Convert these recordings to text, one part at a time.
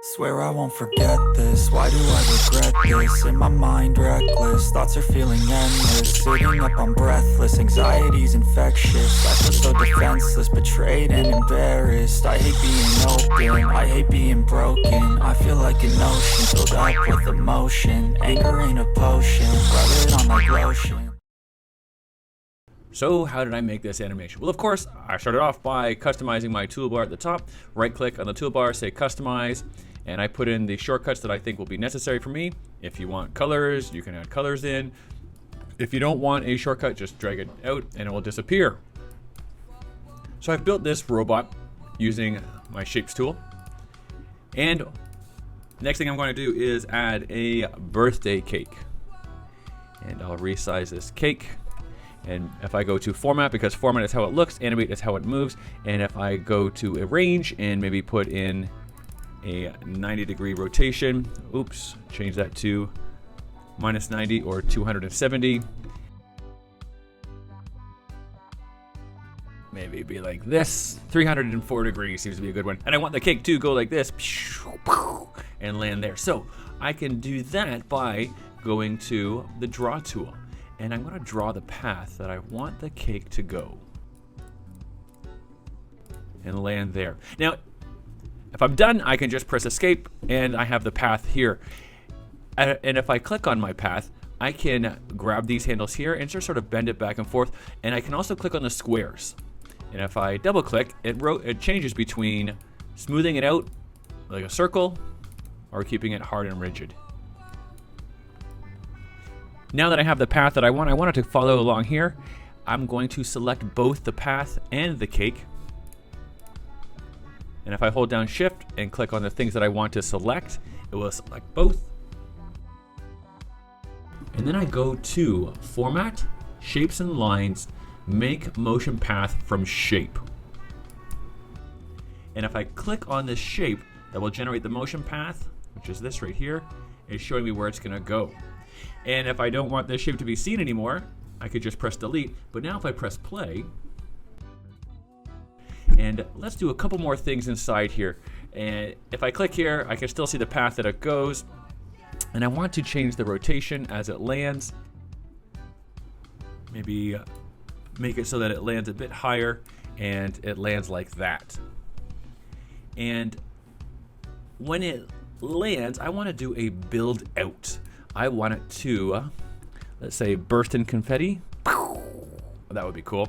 Swear I won't forget this, why do I regret this? In my mind reckless, thoughts are feeling endless. Sitting up, I'm breathless, anxiety's infectious. I feel so defenseless, betrayed and embarrassed. I hate being open, I hate being broken. I feel like an ocean, filled up with emotion. Anger ain't a potion, rub it on like lotion. So how did I make this animation? Well, of course, I started off by customizing my toolbar at the top. Right click on the toolbar, say customize, and I put in the shortcuts that I think will be necessary for me. If you want colors, you can add colors in. If you don't want a shortcut, just drag it out and it will disappear. So I've built this robot using my shapes tool. And next thing I'm going to do is add a birthday cake. And I'll resize this cake. And if I go to format, because format is how it looks, animate is how it moves, and if I go to arrange and maybe put in a 90-degree rotation, oops, change that to -90 or 270. Maybe be like this. 304 degrees seems to be a good one. And I want the cake to go like this and land there. So I can do that by going to the draw tool. And I'm going to draw the path that I want the cake to go and land there. Now, if I'm done, I can just press escape and I have the path here. And if I click on my path, I can grab these handles here and just sort of bend it back and forth. And I can also click on the squares. And if I double click, it changes between smoothing it out like a circle or keeping it hard and rigid. Now that I have the path that I want it to follow along here. I'm going to select both the path and the cake. And if I hold down Shift and click on the things that I want to select, it will select both. And then I go to Format, Shapes and Lines, Make Motion Path from Shape. And if I click on this shape, that will generate the motion path, which is this right here. It's showing me where it's going to go. And if I don't want this shape to be seen anymore, I could just press delete. But now if I press play, and let's do a couple more things inside here. And if I click here, I can still see the path that it goes. And I want to change the rotation as it lands. Maybe make it so that it lands a bit higher and it lands like that. And when it lands, I want to do a build out. I want it to, let's say, burst in confetti. That would be cool.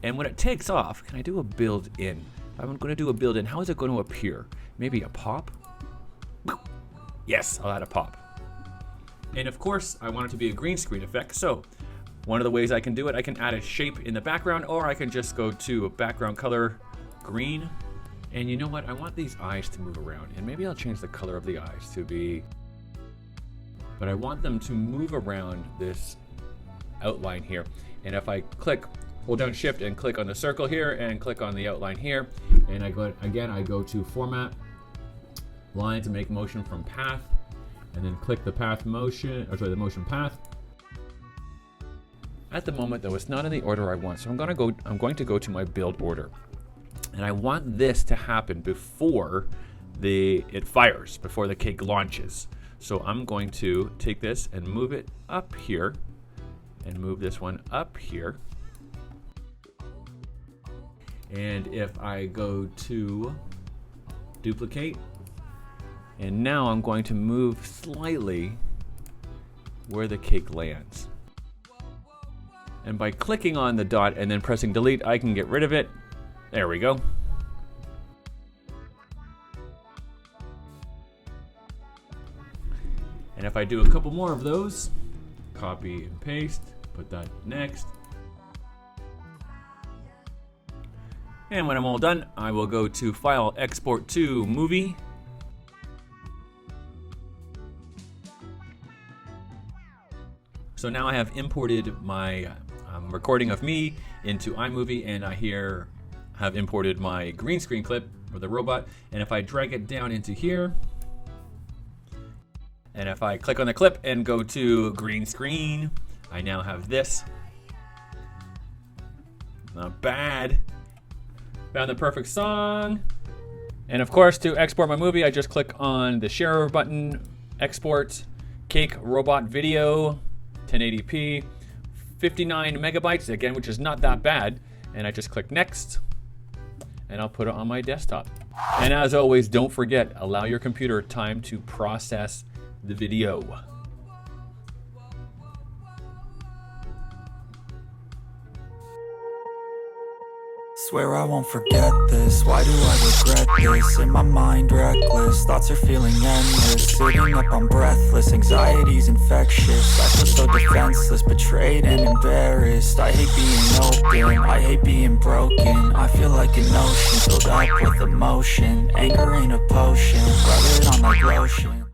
And when it takes off, can I do a build in? If I'm going to do a build in, how is it going to appear? Maybe a pop? Yes, I'll add a pop. And of course, I want it to be a green screen effect. So one of the ways I can do it, I can add a shape in the background, or I can just go to background color, green. And you know what? I want these eyes to move around. And maybe I'll change the color of the eyes to be... But I want them to move around this outline here. And if I hold down Shift and click on the circle here and click on the outline here, and I go to Format, Line to make motion from path, and then click the the motion path. At the moment though, it's not in the order I want, so I'm going to go to my build order. And I want this to happen before it fires, before the cake launches. So I'm going to take this and move it up here and move this one up here. And if I go to duplicate, and now I'm going to move slightly where the cake lands. And by clicking on the dot and then pressing delete, I can get rid of it. There we go. And if I do a couple more of those, copy and paste, put that next. And when I'm all done, I will go to File, Export to Movie. So now I have imported my recording of me into iMovie, and I have imported my green screen clip for the robot. And if I drag it down into here, and if I click on the clip and go to green screen, I now have this. Not bad. Found the perfect song. And of course, to export my movie, I just click on the share button, export, Cake Robot Video, 1080p, 59 megabytes, again, which is not that bad. And I just click next, and I'll put it on my desktop. And as always, don't forget, allow your computer time to process the video. Swear I won't forget this, why do I regret this? In my mind reckless, thoughts are feeling endless. Sitting up, I'm breathless, anxiety's infectious. I feel so defenseless, betrayed and embarrassed. I hate being open, I hate being broken. I feel like an ocean, filled up with emotion. Anger ain't a potion, rub it on like lotion.